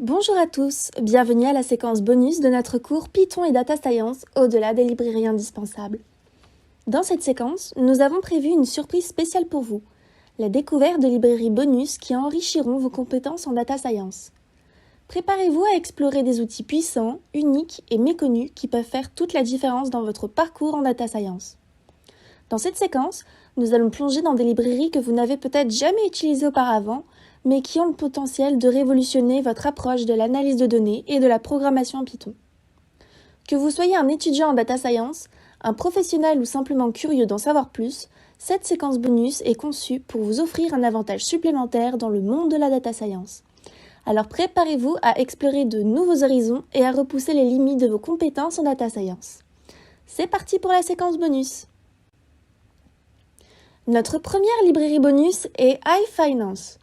Bonjour à tous, bienvenue à la séquence bonus de notre cours Python et Data Science au-delà des librairies indispensables. Dans cette séquence, nous avons prévu une surprise spéciale pour vous, la découverte de librairies bonus qui enrichiront vos compétences en Data Science. Préparez-vous à explorer des outils puissants, uniques et méconnus qui peuvent faire toute la différence dans votre parcours en Data Science. Dans cette séquence, nous allons plonger dans des librairies que vous n'avez peut-être jamais utilisées auparavant, mais qui ont le potentiel de révolutionner votre approche de l'analyse de données et de la programmation en Python. Que vous soyez un étudiant en Data Science, un professionnel ou simplement curieux d'en savoir plus, cette séquence bonus est conçue pour vous offrir un avantage supplémentaire dans le monde de la Data Science. Alors préparez-vous à explorer de nouveaux horizons et à repousser les limites de vos compétences en Data Science. C'est parti pour la séquence bonus. Notre première librairie bonus est iFinance.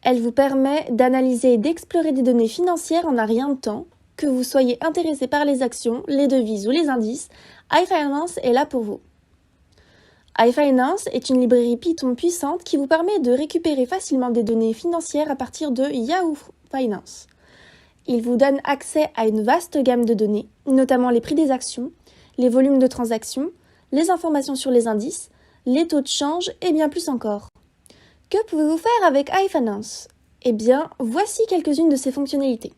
Elle vous permet d'analyser et d'explorer des données financières en un rien de temps. Que vous soyez intéressé par les actions, les devises ou les indices, iFinance est là pour vous. iFinance est une librairie Python puissante qui vous permet de récupérer facilement des données financières à partir de Yahoo Finance. Il vous donne accès à une vaste gamme de données, notamment les prix des actions, les volumes de transactions, les informations sur les indices, les taux de change et bien plus encore. Que pouvez-vous faire avec iFinance ? Eh bien, voici quelques-unes de ses fonctionnalités.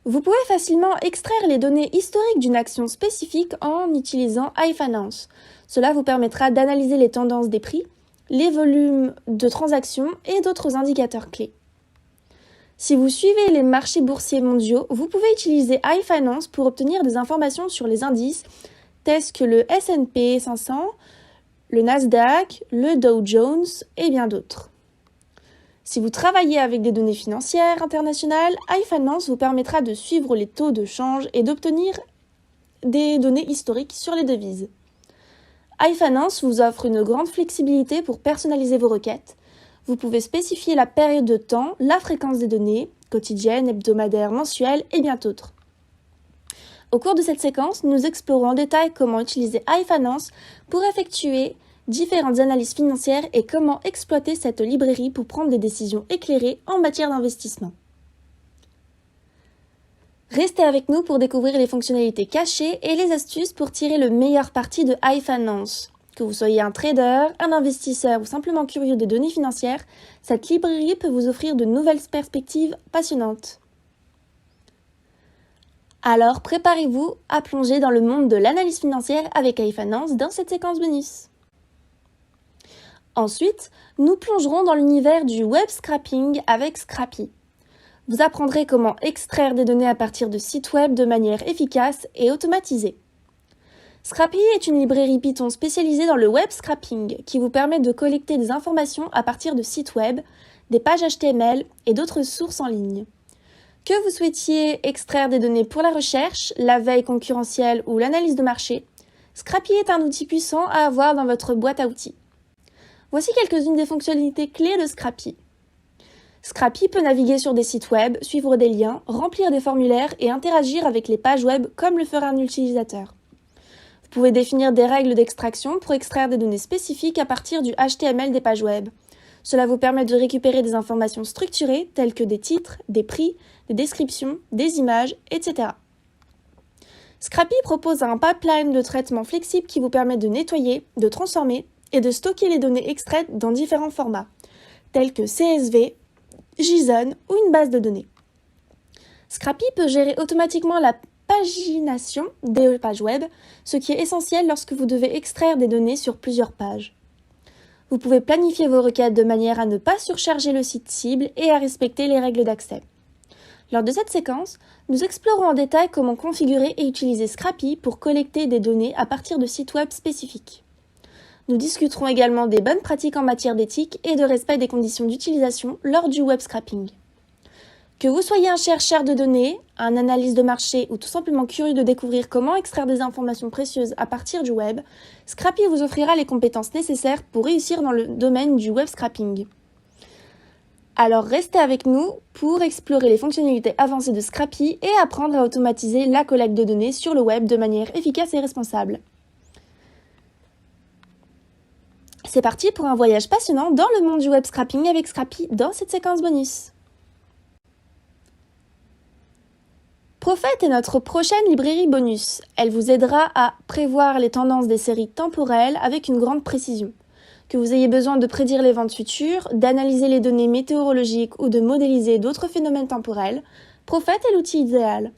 Vous pouvez facilement extraire les données historiques d'une action spécifique en utilisant iFinance. Cela vous permettra d'analyser les tendances des prix, les volumes de transactions et d'autres indicateurs clés. Si vous suivez les marchés boursiers mondiaux, vous pouvez utiliser iFinance pour obtenir des informations sur les indices tels que le S&P 500, le Nasdaq, le Dow Jones et bien d'autres. Si vous travaillez avec des données financières internationales, iFinance vous permettra de suivre les taux de change et d'obtenir des données historiques sur les devises. iFinance vous offre une grande flexibilité pour personnaliser vos requêtes. Vous pouvez spécifier la période de temps, la fréquence des données, quotidienne, hebdomadaire, mensuelle et bien d'autres. Au cours de cette séquence, nous explorons en détail comment utiliser iFinance pour effectuer différentes analyses financières et comment exploiter cette librairie pour prendre des décisions éclairées en matière d'investissement. Restez avec nous pour découvrir les fonctionnalités cachées et les astuces pour tirer le meilleur parti de iFinance. Que vous soyez un trader, un investisseur ou simplement curieux des données financières, cette librairie peut vous offrir de nouvelles perspectives passionnantes. Alors préparez-vous à plonger dans le monde de l'analyse financière avec iFinance dans cette séquence bonus. Ensuite, nous plongerons dans l'univers du web scraping avec Scrappy. Vous apprendrez comment extraire des données à partir de sites web de manière efficace et automatisée. Scrappy est une librairie Python spécialisée dans le web scraping qui vous permet de collecter des informations à partir de sites web, des pages HTML et d'autres sources en ligne. Que vous souhaitiez extraire des données pour la recherche, la veille concurrentielle ou l'analyse de marché, Scrappy est un outil puissant à avoir dans votre boîte à outils. Voici quelques-unes des fonctionnalités clés de Scrappy. Scrappy peut naviguer sur des sites web, suivre des liens, remplir des formulaires et interagir avec les pages web comme le ferait un utilisateur. Vous pouvez définir des règles d'extraction pour extraire des données spécifiques à partir du HTML des pages web. Cela vous permet de récupérer des informations structurées telles que des titres, des prix, des descriptions, des images, etc. Scrappy propose un pipeline de traitement flexible qui vous permet de nettoyer, de transformer et de stocker les données extraites dans différents formats, tels que CSV, JSON ou une base de données. Scrappy peut gérer automatiquement la pagination des pages web, ce qui est essentiel lorsque vous devez extraire des données sur plusieurs pages. Vous pouvez planifier vos requêtes de manière à ne pas surcharger le site cible et à respecter les règles d'accès. Lors de cette séquence, nous explorons en détail comment configurer et utiliser Scrappy pour collecter des données à partir de sites web spécifiques. Nous discuterons également des bonnes pratiques en matière d'éthique et de respect des conditions d'utilisation lors du web scraping. Que vous soyez un chercheur de données, un analyste de marché ou tout simplement curieux de découvrir comment extraire des informations précieuses à partir du web, Scrappy vous offrira les compétences nécessaires pour réussir dans le domaine du web scraping. Alors restez avec nous pour explorer les fonctionnalités avancées de Scrappy et apprendre à automatiser la collecte de données sur le web de manière efficace et responsable. C'est parti pour un voyage passionnant dans le monde du web scrapping avec Scrappy dans cette séquence bonus. Prophet est notre prochaine librairie bonus. Elle vous aidera à prévoir les tendances des séries temporelles avec une grande précision. Que vous ayez besoin de prédire les ventes futures, d'analyser les données météorologiques ou de modéliser d'autres phénomènes temporels, Prophet est l'outil idéal.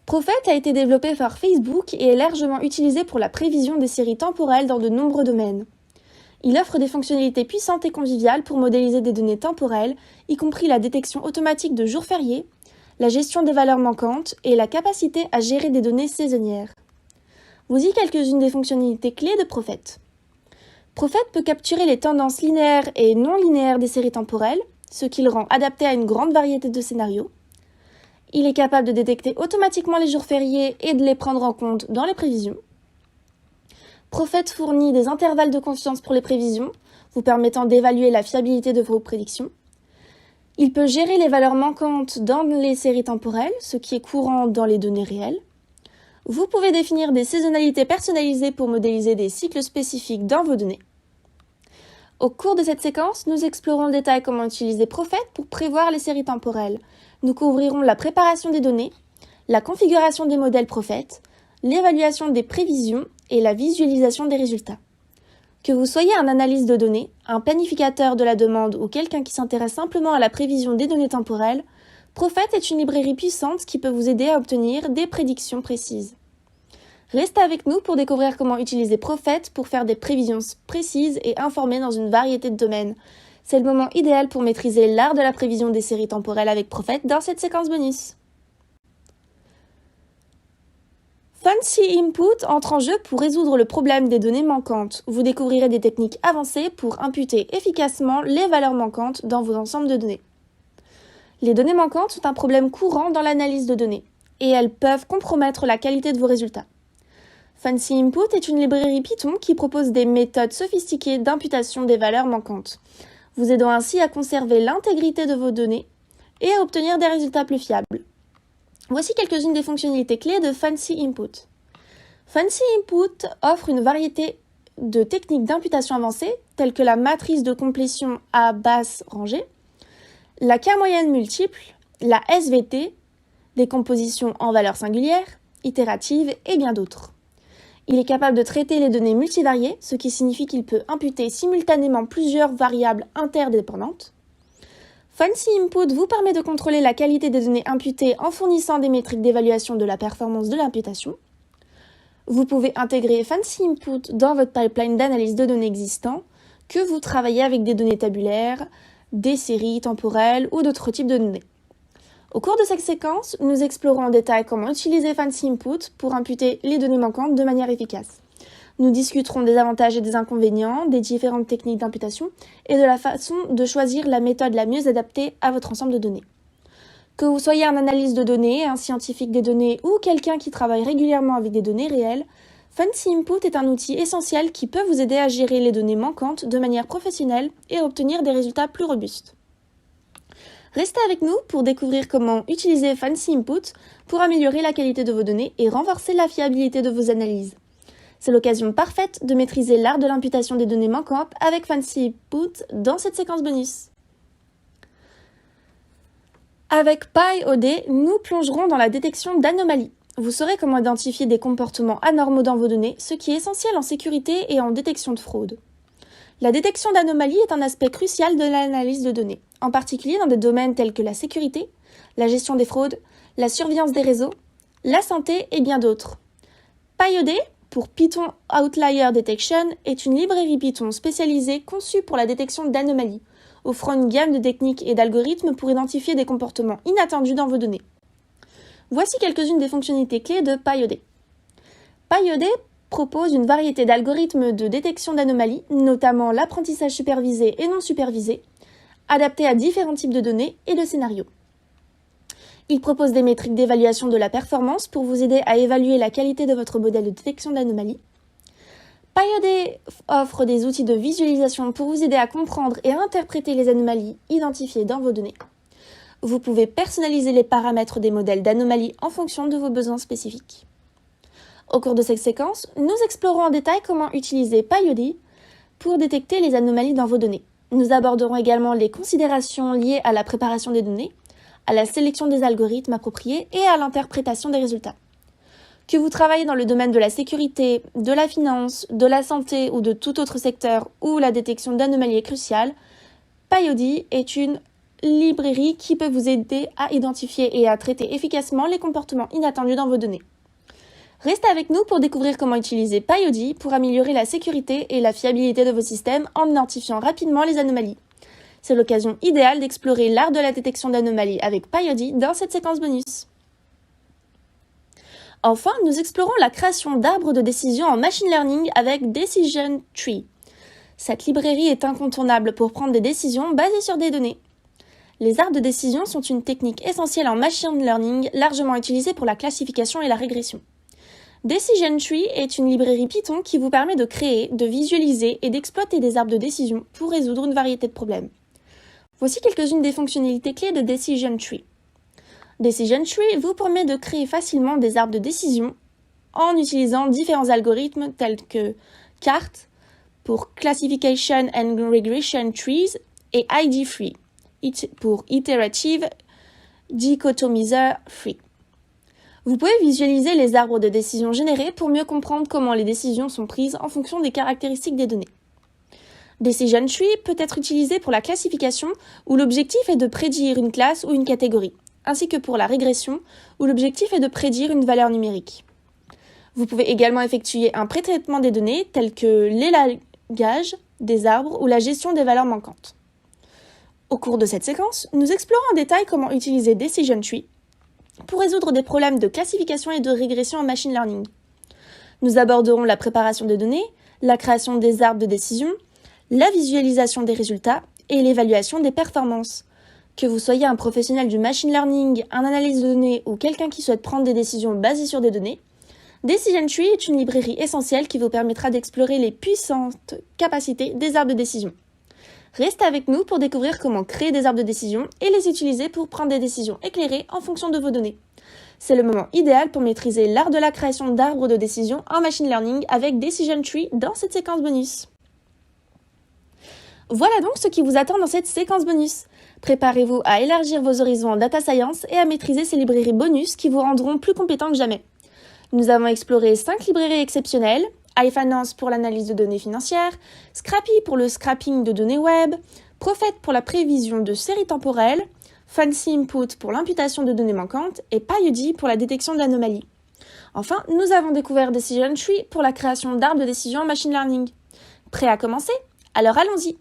Prophet a été développé par Facebook et est largement utilisé pour la prévision des séries temporelles dans de nombreux domaines. Il offre des fonctionnalités puissantes et conviviales pour modéliser des données temporelles, y compris la détection automatique de jours fériés, la gestion des valeurs manquantes et la capacité à gérer des données saisonnières. Voici quelques-unes des fonctionnalités clés de Prophet. Prophet peut capturer les tendances linéaires et non linéaires des séries temporelles, ce qui le rend adapté à une grande variété de scénarios. Il est capable de détecter automatiquement les jours fériés et de les prendre en compte dans les prévisions. Prophet fournit des intervalles de confiance pour les prévisions, vous permettant d'évaluer la fiabilité de vos prédictions. Il peut gérer les valeurs manquantes dans les séries temporelles, ce qui est courant dans les données réelles. Vous pouvez définir des saisonnalités personnalisées pour modéliser des cycles spécifiques dans vos données. Au cours de cette séquence, nous explorons en détail comment utiliser Prophet pour prévoir les séries temporelles. Nous couvrirons la préparation des données, la configuration des modèles Prophet, l'évaluation des prévisions et la visualisation des résultats. Que vous soyez un analyste de données, un planificateur de la demande ou quelqu'un qui s'intéresse simplement à la prévision des données temporelles, Prophet est une librairie puissante qui peut vous aider à obtenir des prédictions précises. Restez avec nous pour découvrir comment utiliser Prophet pour faire des prévisions précises et informées dans une variété de domaines. C'est le moment idéal pour maîtriser l'art de la prévision des séries temporelles avec Prophet dans cette séquence bonus. Fancy Input entre en jeu pour résoudre le problème des données manquantes. Vous découvrirez des techniques avancées pour imputer efficacement les valeurs manquantes dans vos ensembles de données. Les données manquantes sont un problème courant dans l'analyse de données, et elles peuvent compromettre la qualité de vos résultats. Fancy Input est une librairie Python qui propose des méthodes sophistiquées d'imputation des valeurs manquantes, vous aidant ainsi à conserver l'intégrité de vos données et à obtenir des résultats plus fiables. Voici quelques-unes des fonctionnalités clés de Fancy Input. Fancy Input offre une variété de techniques d'imputation avancées, telles que la matrice de complétion à basse rangée, la K-moyenne multiple, la SVT, des compositions en valeurs singulières, itératives et bien d'autres. Il est capable de traiter les données multivariées, ce qui signifie qu'il peut imputer simultanément plusieurs variables interdépendantes. Fancy Input vous permet de contrôler la qualité des données imputées en fournissant des métriques d'évaluation de la performance de l'imputation. Vous pouvez intégrer Fancy Input dans votre pipeline d'analyse de données existant, que vous travaillez avec des données tabulaires, des séries temporelles ou d'autres types de données. Au cours de cette séquence, nous explorons en détail comment utiliser Fancy Input pour imputer les données manquantes de manière efficace. Nous discuterons des avantages et des inconvénients des différentes techniques d'imputation et de la façon de choisir la méthode la mieux adaptée à votre ensemble de données. Que vous soyez un analyste de données, un scientifique des données ou quelqu'un qui travaille régulièrement avec des données réelles, Fancy Input est un outil essentiel qui peut vous aider à gérer les données manquantes de manière professionnelle et à obtenir des résultats plus robustes. Restez avec nous pour découvrir comment utiliser Fancy Input pour améliorer la qualité de vos données et renforcer la fiabilité de vos analyses. C'est l'occasion parfaite de maîtriser l'art de l'imputation des données manquantes avec Fancy Input dans cette séquence bonus. Avec PyOD, nous plongerons dans la détection d'anomalies. Vous saurez comment identifier des comportements anormaux dans vos données, ce qui est essentiel en sécurité et en détection de fraude. La détection d'anomalies est un aspect crucial de l'analyse de données, en particulier dans des domaines tels que la sécurité, la gestion des fraudes, la surveillance des réseaux, la santé et bien d'autres. PyOD, pour Python Outlier Detection, est une librairie Python spécialisée conçue pour la détection d'anomalies, offrant une gamme de techniques et d'algorithmes pour identifier des comportements inattendus dans vos données. Voici quelques-unes des fonctionnalités clés de PyOD. PyOD propose une variété d'algorithmes de détection d'anomalies, notamment l'apprentissage supervisé et non supervisé, adaptés à différents types de données et de scénarios. Il propose des métriques d'évaluation de la performance pour vous aider à évaluer la qualité de votre modèle de détection d'anomalies. PyOD offre des outils de visualisation pour vous aider à comprendre et à interpréter les anomalies identifiées dans vos données. Vous pouvez personnaliser les paramètres des modèles d'anomalies en fonction de vos besoins spécifiques. Au cours de cette séquence, nous explorons en détail comment utiliser PyOD pour détecter les anomalies dans vos données. Nous aborderons également les considérations liées à la préparation des données, à la sélection des algorithmes appropriés et à l'interprétation des résultats. Que vous travaillez dans le domaine de la sécurité, de la finance, de la santé ou de tout autre secteur où la détection d'anomalies est cruciale, PyOD est une librairie qui peut vous aider à identifier et à traiter efficacement les comportements inattendus dans vos données. Restez avec nous pour découvrir comment utiliser PyOD pour améliorer la sécurité et la fiabilité de vos systèmes en identifiant rapidement les anomalies. C'est l'occasion idéale d'explorer l'art de la détection d'anomalies avec PyOD dans cette séquence bonus. Enfin, nous explorons la création d'arbres de décision en machine learning avec Decision Tree. Cette librairie est incontournable pour prendre des décisions basées sur des données. Les arbres de décision sont une technique essentielle en machine learning largement utilisée pour la classification et la régression. Decision Tree est une librairie Python qui vous permet de créer, de visualiser et d'exploiter des arbres de décision pour résoudre une variété de problèmes. Voici quelques-unes des fonctionnalités clés de Decision Tree. Decision Tree vous permet de créer facilement des arbres de décision en utilisant différents algorithmes tels que CART pour Classification and Regression Trees et ID-Free pour Iterative Dichotomizer Free. Vous pouvez visualiser les arbres de décision générés pour mieux comprendre comment les décisions sont prises en fonction des caractéristiques des données. Decision Tree peut être utilisé pour la classification où l'objectif est de prédire une classe ou une catégorie, ainsi que pour la régression où l'objectif est de prédire une valeur numérique. Vous pouvez également effectuer un pré-traitement des données tels que l'élagage des arbres ou la gestion des valeurs manquantes. Au cours de cette séquence, nous explorons en détail comment utiliser Decision Tree pour résoudre des problèmes de classification et de régression en machine learning. Nous aborderons la préparation des données, la création des arbres de décision, la visualisation des résultats et l'évaluation des performances. Que vous soyez un professionnel du machine learning, un analyste de données ou quelqu'un qui souhaite prendre des décisions basées sur des données, Decision Tree est une librairie essentielle qui vous permettra d'explorer les puissantes capacités des arbres de décision. Restez avec nous pour découvrir comment créer des arbres de décision et les utiliser pour prendre des décisions éclairées en fonction de vos données. C'est le moment idéal pour maîtriser l'art de la création d'arbres de décision en machine learning avec Decision Tree dans cette séquence bonus. Voilà donc ce qui vous attend dans cette séquence bonus. Préparez-vous à élargir vos horizons en data science et à maîtriser ces librairies bonus qui vous rendront plus compétents que jamais. Nous avons exploré 5 librairies exceptionnelles, iFinance pour l'analyse de données financières, Scrappy pour le scrapping de données web, Prophet pour la prévision de séries temporelles, Fancy Input pour l'imputation de données manquantes et PyOD pour la détection d'anomalies. Enfin, nous avons découvert Decision Tree pour la création d'arbres de décision en machine learning. Prêt à commencer? Alors allons-y!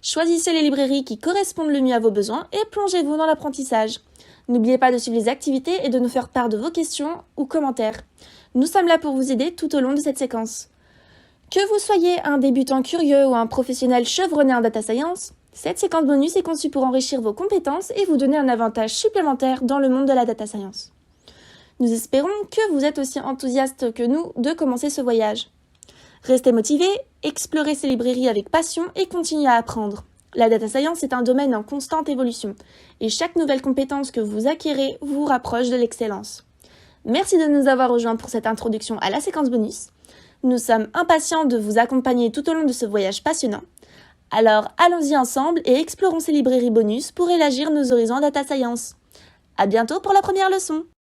Choisissez les librairies qui correspondent le mieux à vos besoins et plongez-vous dans l'apprentissage. N'oubliez pas de suivre les activités et de nous faire part de vos questions ou commentaires. Nous sommes là pour vous aider tout au long de cette séquence. Que vous soyez un débutant curieux ou un professionnel chevronné en data science, cette séquence bonus est conçue pour enrichir vos compétences et vous donner un avantage supplémentaire dans le monde de la data science. Nous espérons que vous êtes aussi enthousiastes que nous de commencer ce voyage. Restez motivés, explorez ces librairies avec passion et continuez à apprendre. La data science est un domaine en constante évolution et chaque nouvelle compétence que vous acquérez vous rapproche de l'excellence. Merci de nous avoir rejoints pour cette introduction à la séquence bonus. Nous sommes impatients de vous accompagner tout au long de ce voyage passionnant. Alors allons-y ensemble et explorons ces librairies bonus pour élargir nos horizons en data science. À bientôt pour la première leçon!